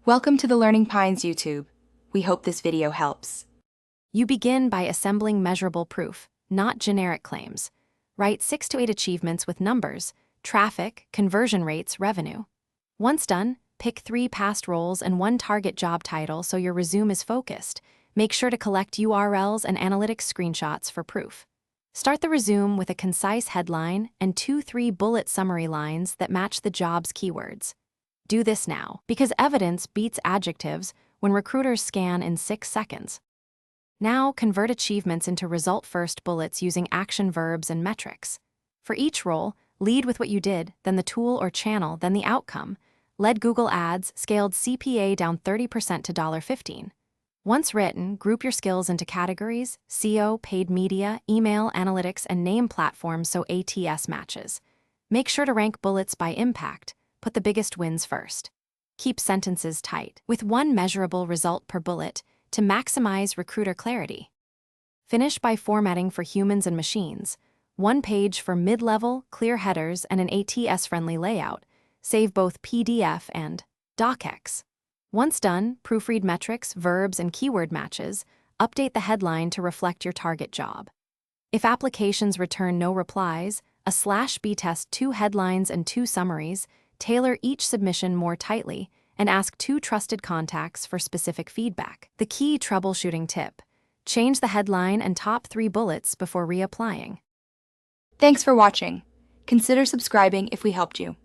Welcome to the Learning Pines YouTube. We hope this video helps. You begin by assembling measurable proof, not generic claims. Write 6 to 8 achievements with numbers, traffic, conversion rates, revenue. Once done, pick 3 past roles and 1 target job title so your resume is focused. Make sure to collect URLs and analytics screenshots for proof. Start the resume with a concise headline and 2-3 bullet summary lines that match the job's keywords. Do this now, because evidence beats adjectives when recruiters scan in 6 seconds. Now, convert achievements into result-first bullets using action verbs and metrics. For each role, lead with what you did, then the tool or channel, then the outcome. Led Google Ads, scaled CPA down 30% to $15. Once written, group your skills into categories: SEO, paid media, email, analytics, and name platforms so ATS matches. Make sure to rank bullets by impact. Put the biggest wins first. Keep sentences tight, with 1 measurable result per bullet to maximize recruiter clarity. Finish by formatting for humans and machines. 1 page for mid-level, clear headers, and an ATS-friendly layout. Save both PDF and docx. Once done, proofread metrics, verbs, and keyword matches. Update the headline to reflect your target job. If applications return no replies, a /B test 2 headlines and 2 summaries. Tailor each submission more tightly, and ask 2 trusted contacts for specific feedback. The key troubleshooting tip: change the headline and top 3 bullets before reapplying. Thanks for watching. Consider subscribing if we helped you.